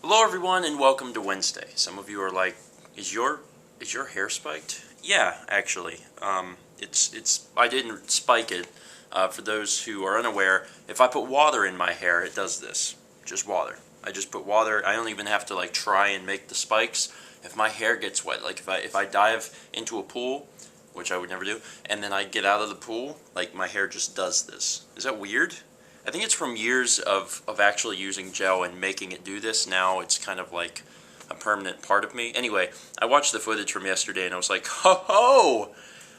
Hello everyone and welcome to Wednesday. Some of you are like, is your hair spiked? Yeah, actually. I didn't spike it. For those who are unaware, if I put water in my hair, it does this. Just water. I just put water. I don't even have to try and make the spikes. If my hair gets wet, if I dive into a pool, which I would never do, and then I get out of the pool, my hair just does this. Is that weird? I think it's from years of actually using gel and making it do this. Now it's kind of like a permanent part of me. Anyway, I watched the footage from yesterday and I was like, ho,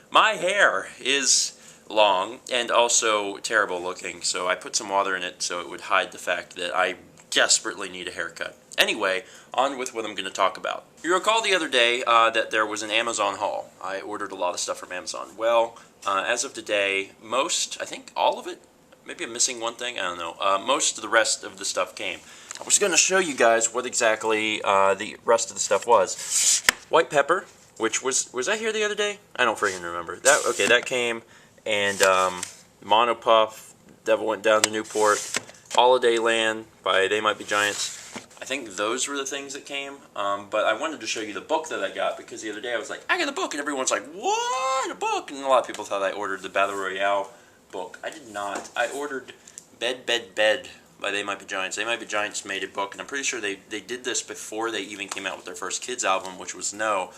my hair is long and also terrible looking. So I put some water in it so it would hide the fact that I desperately need a haircut. Anyway, on with what I'm going to talk about. You recall the other day that there was an Amazon haul. I ordered a lot of stuff from Amazon. Well, as of today, I think all of it, maybe I'm missing one thing, I don't know. Most of the rest of the stuff came. I was going to show you guys what exactly the rest of the stuff was. White pepper, which was that here the other day? I don't freaking remember. That came, and Monopuff, Devil Went Down to Newport, Holiday Land by They Might Be Giants. I think those were the things that came, but I wanted to show you the book that I got, because the other day I was like, I got a book, and everyone's like, what, a book? And a lot of people thought I ordered the Battle Royale book. I did not. I ordered Bed by They Might Be Giants. They Might Be Giants made a book, and I'm pretty sure they did this before they even came out with their first kids album, which was No,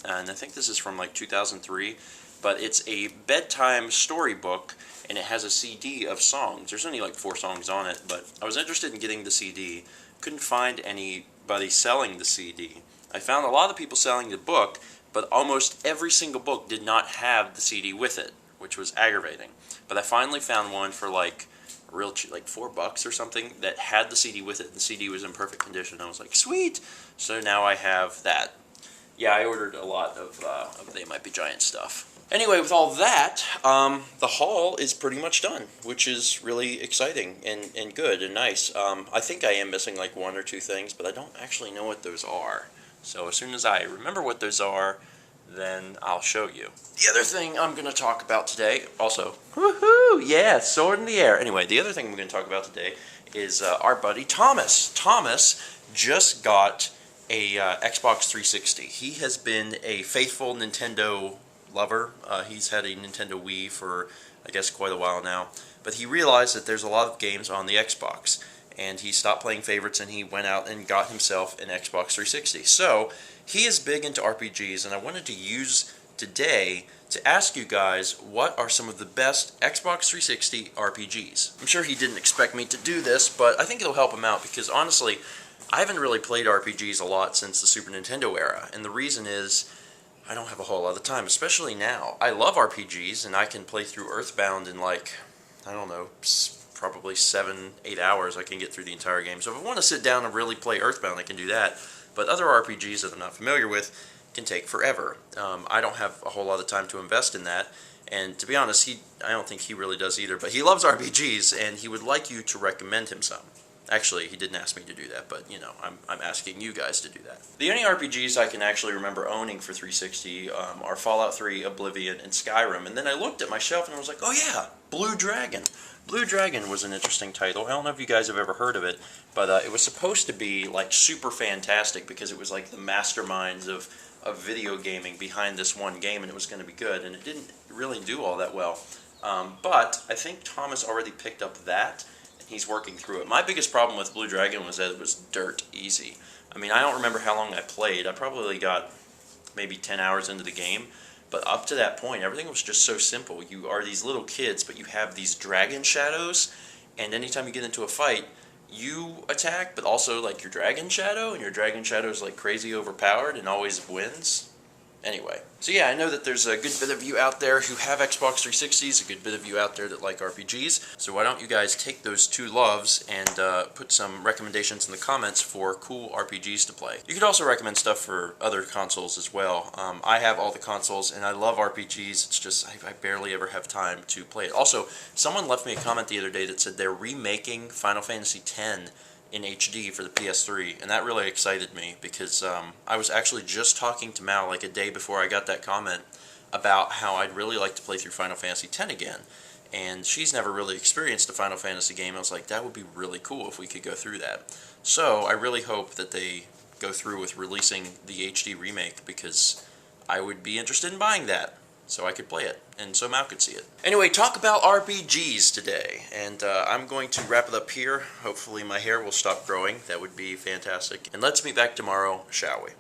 and I think this is from 2003, but it's a bedtime storybook, and it has a CD of songs. There's only 4 songs on it, but I was interested in getting the CD. Couldn't find anybody selling the CD. I found a lot of people selling the book, but almost every single book did not have the CD with it, which was aggravating. But I finally found one for real cheap, $4 or something, that had the CD with it. The CD was in perfect condition. I was like, sweet! So now I have that. Yeah, I ordered a lot of They Might Be Giant stuff. Anyway, with all that, the haul is pretty much done, which is really exciting and good and nice. I think I am missing 1 or 2 things, but I don't actually know what those are. So as soon as I remember what those are, then I'll show you. The other thing I'm going to talk about today, also, woohoo, yeah, sword in the air. Anyway, the other thing I'm going to talk about today is our buddy Thomas. Thomas just got a Xbox 360. He has been a faithful Nintendo lover. He's had a Nintendo Wii for, I guess, quite a while now. But he realized that there's a lot of games on the Xbox, and he stopped playing favorites and he went out and got himself an Xbox 360. So he is big into RPGs, and I wanted to use today to ask you guys what are some of the best Xbox 360 RPGs. I'm sure he didn't expect me to do this, but I think it'll help him out because honestly, I haven't really played RPGs a lot since the Super Nintendo era, and the reason is I don't have a whole lot of time, especially now. I love RPGs, and I can play through Earthbound in I don't know, probably 7-8 hours. I can get through the entire game. So if I want to sit down and really play Earthbound, I can do that. But other RPGs that I'm not familiar with can take forever. I don't have a whole lot of time to invest in that. And to be honest, I don't think he really does either. But he loves RPGs, and he would like you to recommend him some. Actually, he didn't ask me to do that, but, I'm asking you guys to do that. The only RPGs I can actually remember owning for 360 are Fallout 3, Oblivion, and Skyrim. And then I looked at my shelf and I was like, oh yeah, Blue Dragon. Blue Dragon was an interesting title. I don't know if you guys have ever heard of it, but it was supposed to be, super fantastic because it was, the masterminds of video gaming behind this one game, and it was going to be good, and it didn't really do all that well. But I think Thomas already picked up that, he's working through it. My biggest problem with Blue Dragon was that it was dirt easy. I mean, I don't remember how long I played. I probably got maybe 10 hours into the game, but up to that point, everything was just so simple. You are these little kids, but you have these dragon shadows, and anytime you get into a fight, you attack, but also, your dragon shadow, and your dragon shadow is, crazy overpowered and always wins. Anyway, so yeah, I know that there's a good bit of you out there who have Xbox 360s, a good bit of you out there that like RPGs, so why don't you guys take those 2 loves and put some recommendations in the comments for cool RPGs to play. You could also recommend stuff for other consoles as well. I have all the consoles, and I love RPGs, it's just I barely ever have time to play it. Also, someone left me a comment the other day that said they're remaking Final Fantasy X in HD for the PS3, and that really excited me because I was actually just talking to Mal a day before I got that comment about how I'd really like to play through Final Fantasy X again, and she's never really experienced a Final Fantasy game. I was like, that would be really cool if we could go through that. So I really hope that they go through with releasing the HD remake, because I would be interested in buying that so I could play it and so Mal could see it. Anyway, talk about RPGs today, and I'm going to wrap it up here. Hopefully my hair will stop growing. That would be fantastic. And let's meet back tomorrow, shall we?